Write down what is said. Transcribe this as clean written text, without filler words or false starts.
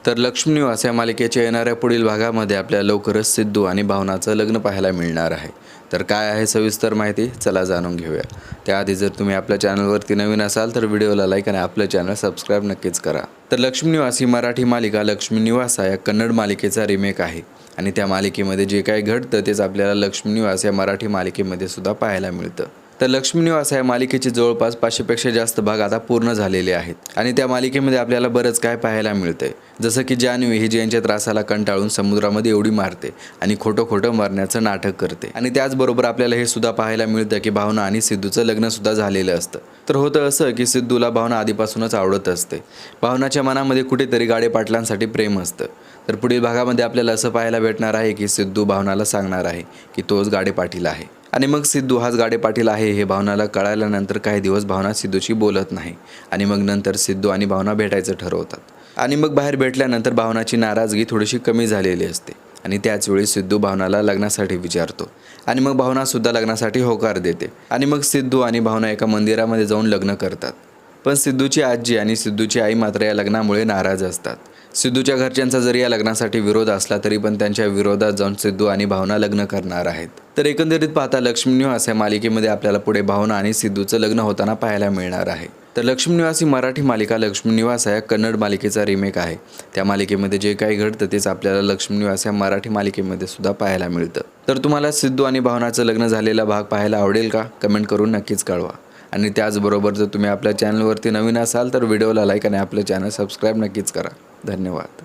तर लक्ष्मी निवास या मालिकेच्या येणाऱ्या पुढील भागामध्ये आपल्याला लवकरच सिद्धू आणि भावनाचं लग्न पाहायला मिळणार आहे। तर काय आहे सविस्तर माहिती, चला जाणून घेऊया। त्याआधी जर तुम्ही आपल्या चॅनलवरती नवीन असाल तर व्हिडिओला लाईक आणि आपलं चॅनल सबस्क्राईब नक्कीच करा। तर लक्ष्मी निवास ही मराठी मालिका लक्ष्मी निवास या कन्नड मालिकेचा रिमेक आहे आणि त्या मालिकेमध्ये जे काही घडतं तेच आपल्याला लक्ष्मी निवास या मराठी मालिकेमध्ये सुद्धा पाहायला मिळतं। तर लक्ष्मी निवास या मालिकेचे जवळपास 500 पेक्षा जास्त भाग आता पूर्ण झालेले आहेत आणि त्या मालिकेमध्ये आपल्याला बरंच काय पाहायला मिळतंय, जसं की जान्हवी ही जयनच्या त्रासाला कंटाळून समुद्रामध्ये उडी मारते आणि खोटं मरण्याचं नाटक करते आणि त्याचबरोबर आपल्याला हे सुद्धा पाहायला मिळतं की भावना आणि सिद्धूचं लग्न सुद्धा झालेलं असतं। तर होतं असं की सिद्धूला भावना आधीपासूनच आवडत असते। भावनाच्या मनामध्ये कुठेतरी गाडे पाटलांसाठी प्रेम असतं। तर पुढील भागामध्ये आपल्याला असं पाहायला भेटणार आहे की सिद्धू भावनाला सांगणार आहे की तोच गाडे पाटील आहे आणि मग सिद्धू हाच गाडे पाटील आहे हे भावनाला कळाल्यानंतर काही दिवस भावना सिद्धूशी बोलत नाही आणि मग नंतर सिद्धू आणि भावना भेटायचं ठरवतात आणि मग बाहेर भेटल्यानंतर भावनाची नाराजगी थोडीशी कमी झालेली असते आणि त्याच वेळी सिद्धू भावनाला लग्नासाठी विचारतो आणि मग भावना सुद्धा लग्नासाठी होकार देते आणि मग सिद्धू आणि भावना एका मंदिरामध्ये जाऊन लग्न करतात। पण सिद्धूची आजी आणि सिद्धूची आई मात्र या लग्नामुळे नाराज असतात। सिद्धूच्या घरच्यांचा जरी या लग्नासाठी विरोध असला तरी पण त्यांच्या विरोधात जाऊन सिद्धू आणि भावना लग्न करणार आहेत। तर एकंदरीत पाहता लक्ष्मी निवास या मालिकेमध्ये आपल्याला पुढे भावना आणि सिद्धूचं लग्न होताना पाहायला मिळणार आहे। तर लक्ष्मी निवास ही मराठी मालिका लक्ष्मी निवास या कन्नड मालिकेचा रिमेक आहे। त्या मालिकेमध्ये जे काही घडतं तेच आपल्याला लक्ष्मी निवास या मराठी मालिकेमध्ये सुद्धा पाहायला मिळतं। तर तुम्हाला सिद्धू आणि भावनाचं लग्न झालेला भाग पाहायला आवडेल का, कमेंट करून नक्कीच कळवा आणि त्याचबरोबर जर तुम्ही आपल्या चॅनलवरती नवीन असाल तर व्हिडिओला लाईक आणि आपलं चॅनल सबस्क्राईब नक्कीच करा। धन्यवाद।